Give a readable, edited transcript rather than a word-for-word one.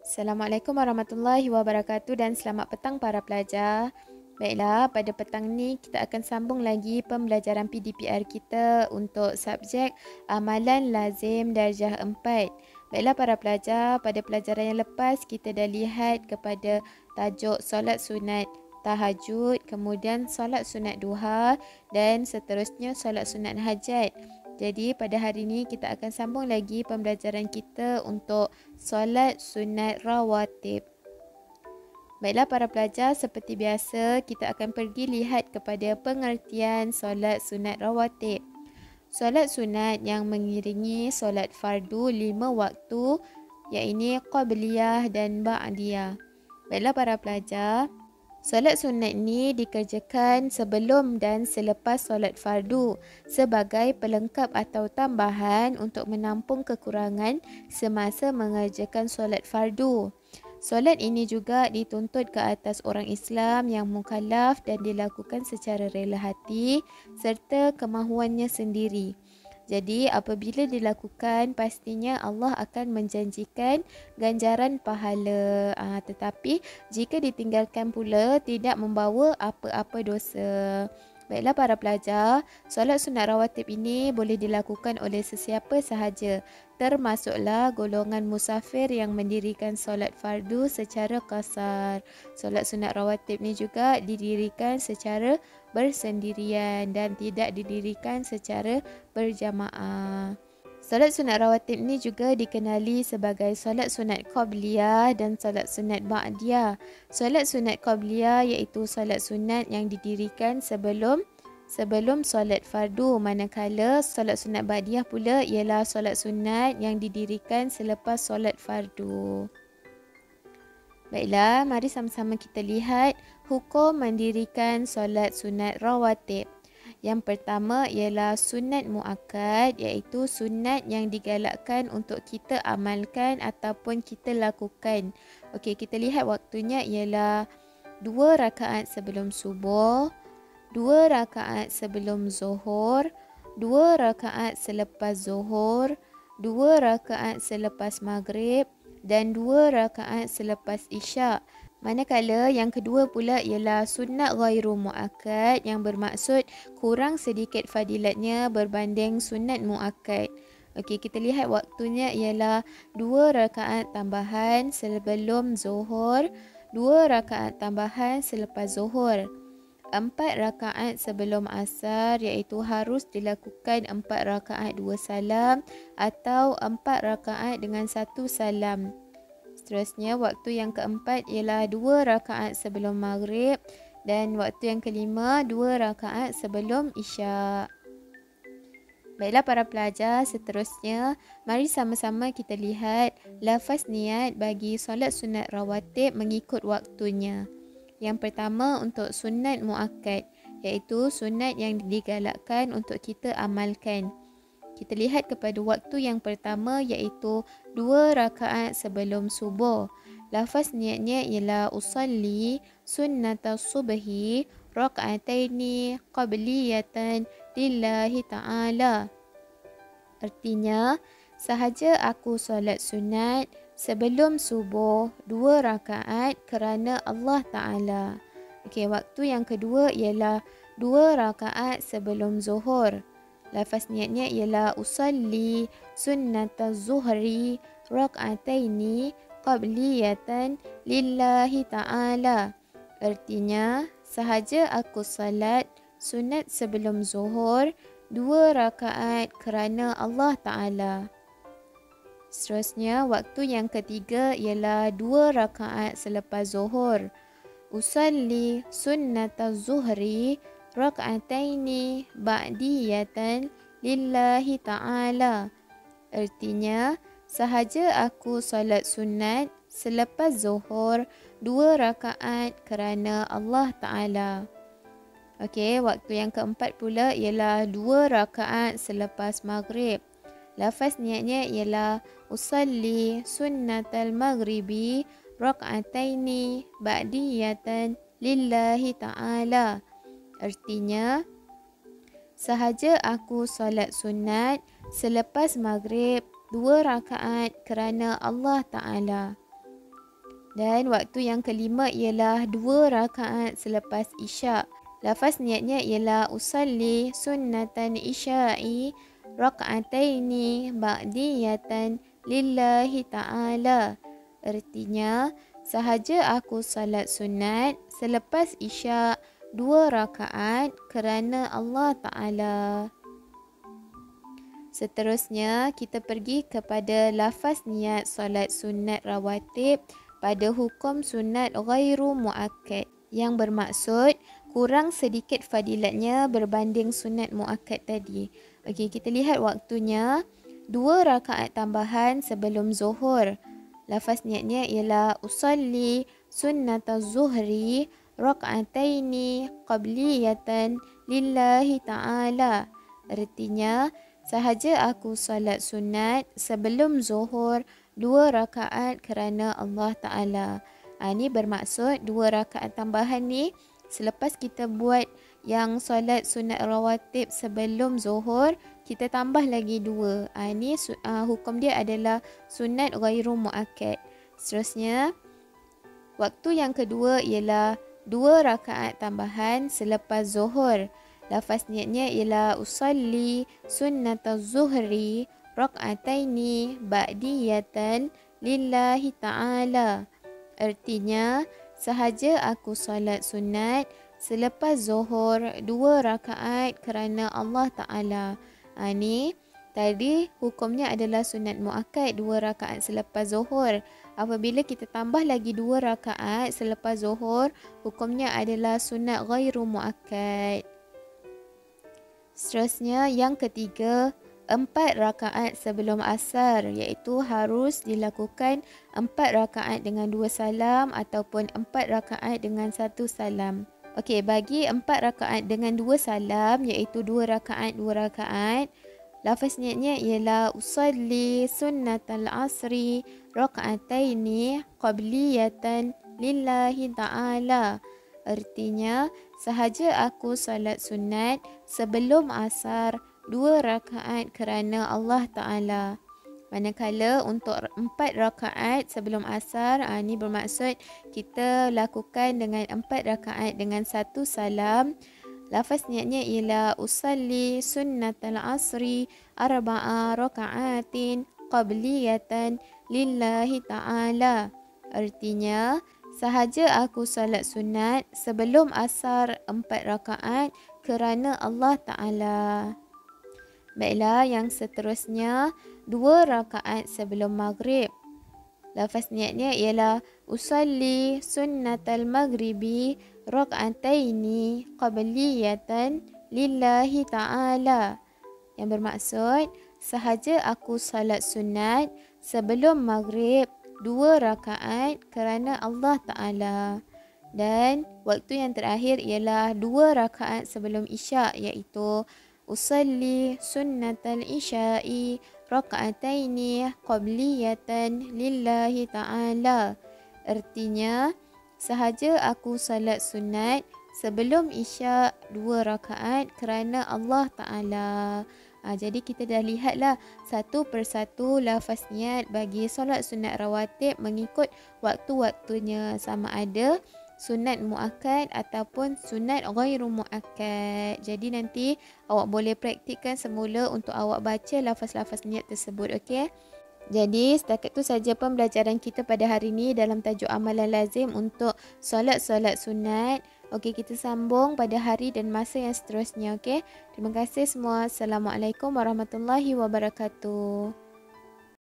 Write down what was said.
Assalamualaikum warahmatullahi wabarakatuh dan selamat petang para pelajar. Baiklah, pada petang ni kita akan sambung lagi pembelajaran PDPR kita untuk subjek Amalan Lazim Darjah 4. Baiklah para pelajar, pada pelajaran yang lepas kita dah lihat kepada tajuk solat sunat tahajud, kemudian solat sunat duha dan seterusnya solat sunat hajat. Jadi pada hari ini kita akan sambung lagi pembelajaran kita untuk solat sunat rawatib. Baiklah para pelajar, seperti biasa kita akan pergi lihat kepada pengertian solat sunat rawatib. Solat sunat yang mengiringi solat fardu 5 waktu, iaitu qabliyah dan ba'diyah. Baiklah para pelajar, solat sunat ni dikerjakan sebelum dan selepas solat fardu sebagai pelengkap atau tambahan untuk menampung kekurangan semasa mengerjakan solat fardu. Solat ini juga dituntut ke atas orang Islam yang mukallaf dan dilakukan secara rela hati serta kemahuannya sendiri. Jadi apabila dilakukan pastinya Allah akan menjanjikan ganjaran pahala. Tetapi jika ditinggalkan pula tidak membawa apa-apa dosa. Baiklah para pelajar, solat sunat rawatib ini boleh dilakukan oleh sesiapa sahaja, termasuklah golongan musafir yang mendirikan solat fardu secara qasar. Solat sunat rawatib ni juga didirikan secara bersendirian dan tidak didirikan secara berjamaah. Solat sunat rawatib ni juga dikenali sebagai solat sunat qabliyah dan solat sunat ba'diyah. Solat sunat qabliyah iaitu solat sunat yang didirikan sebelum solat fardu, manakala solat sunat ba'diyah pula ialah solat sunat yang didirikan selepas solat fardu. Baiklah, mari sama-sama kita lihat hukum mendirikan solat sunat rawatib. Yang pertama ialah sunat muakkad, iaitu sunat yang digalakkan untuk kita amalkan ataupun kita lakukan. Okey, kita lihat waktunya ialah 2 rakaat sebelum subuh, 2 rakaat sebelum zuhur, 2 rakaat selepas zuhur, 2 rakaat selepas maghrib dan 2 rakaat selepas isyak. Manakala yang kedua pula ialah sunat ghairu muakkad yang bermaksud kurang sedikit fadilatnya berbanding sunat muakkad. Okey, kita lihat waktunya ialah 2 rakaat tambahan sebelum zuhur, 2 rakaat tambahan selepas zuhur, 4 rakaat sebelum asar iaitu harus dilakukan 4 rakaat 2 salam atau 4 rakaat dengan 1 salam. Seterusnya, waktu yang keempat ialah 2 rakaat sebelum maghrib dan waktu yang kelima 2 rakaat sebelum isyak. Baiklah para pelajar, seterusnya mari sama-sama kita lihat lafaz niat bagi solat sunat rawatib mengikut waktunya. Yang pertama untuk sunat muakkad, iaitu sunat yang digalakkan untuk kita amalkan. Kita lihat kepada waktu yang pertama iaitu 2 rakaat sebelum subuh. Lafaz niatnya ialah usalli sunnatas subhi raka'ataini qabliyatan lillahi ta'ala. Artinya, sahaja aku solat sunat sebelum subuh 2 rakaat kerana Allah Ta'ala. Okey, waktu yang kedua ialah 2 rakaat sebelum zuhur. Lafaz niatnya ialah usalli sunnataz zuhri rak'ataini qabliyatan lillahi ta'ala. Artinya, sahaja aku salat sunat sebelum zuhur 2 rakaat kerana Allah Ta'ala. Seterusnya, waktu yang ketiga ialah 2 rakaat selepas zuhur. Usalli sunnataz zuhri rak'ataini ba'diyatan lillahi ta'ala. Artinya, sahaja aku solat sunat selepas zuhur 2 rakaat kerana Allah Ta'ala. Okey, waktu yang keempat pula ialah 2 rakaat selepas maghrib. Lafaz niatnya ialah usalli sunnatal maghribi rak'ataini ba'diyatan lillahi ta'ala. Artinya, sahaja aku solat sunat selepas maghrib 2 rakaat kerana Allah Ta'ala. Dan waktu yang kelima ialah 2 rakaat selepas isyak. Lafaz niatnya ialah usalli sunnatan isya'i raka'ataini ba'diyatan lillahi ta'ala. Artinya, sahaja aku salat sunat selepas isyak 2 rakaat kerana Allah Ta'ala. Seterusnya, kita pergi kepada lafaz niat solat sunat rawatib pada hukum sunat ghairu muakkad yang bermaksud kurang sedikit fadilatnya berbanding sunat muakkad tadi. Okey, kita lihat waktunya 2 rakaat tambahan sebelum zuhur. Lafaz niatnya ialah usalli sunnataz zuhri raka'ataini qabliyatan lillahi ta'ala. Artinya, sahaja aku salat sunat sebelum zuhur 2 rakaat kerana Allah Ta'ala. Ini bermaksud 2 rakaat tambahan ni selepas kita buat yang solat sunat rawatib sebelum zuhur, kita tambah lagi 2. Ini hukum dia adalah sunat ghairu muakkad. Seterusnya, waktu yang kedua ialah 2 rakaat tambahan selepas zuhur. Lafaz niatnya ialah usalli sunnataz zuhri raka'ataini ba'diyatan lillahi ta'ala. Artinya, sahaja aku salat sunat selepas zuhur 2 rakaat kerana Allah Ta'ala. Ini tadi hukumnya adalah sunat muakkad 2 rakaat selepas zuhur. Apabila kita tambah lagi 2 rakaat selepas zuhur, hukumnya adalah sunat ghairu muakkad. Seterusnya, yang ketiga, 4 rakaat sebelum asar, iaitu harus dilakukan 4 rakaat dengan 2 salam ataupun 4 rakaat dengan 1 salam. Okey, bagi 4 rakaat dengan 2 salam, iaitu 2 rakaat, 2 rakaat, lafaz niatnya ialah usalli sunnatal asri raka'ataini qabliyatan lillahi ta'ala. Artinya, sahaja aku salat sunat sebelum asar 2 rakaat kerana Allah Ta'ala. Manakala untuk 4 rakaat sebelum asar, ini bermaksud kita lakukan dengan 4 rakaat dengan 1 salam. Lafaz niatnya ialah usalli sunnatal asri arba'a raka'atin qabliyatan lillahi ta'ala. Artinya, sahaja aku salat sunat sebelum asar 4 rakaat kerana Allah Ta'ala. Baiklah, yang seterusnya 2 rakaat sebelum maghrib. Lafaz niatnya ialah usalli sunnatal maghribi raka'ataini qabliyatan lillahi ta'ala. Yang bermaksud, sahaja aku salat sunat sebelum maghrib 2 rakaat kerana Allah Ta'ala. Dan waktu yang terakhir ialah 2 rakaat sebelum isyak, iaitu usalli sunnatal isya'i raka'ataini qabliyatan lillahi ta'ala. Artinya, sahaja aku salat sunat sebelum isyak 2 rakaat kerana Allah Ta'ala. Jadi kita dah lihatlah satu persatu lafaz niat bagi solat sunat rawatib mengikut waktu-waktunya, sama ada sunat muakkad ataupun sunat ghairu muakkad. Jadi nanti awak boleh praktikkan semula untuk awak baca lafaz-lafaz niat tersebut, okey? Jadi setakat tu saja pembelajaran kita pada hari ini dalam tajuk amalan lazim untuk solat-solat sunat. Okey, kita sambung pada hari dan masa yang seterusnya, okey? Terima kasih semua. Assalamualaikum warahmatullahi wabarakatuh.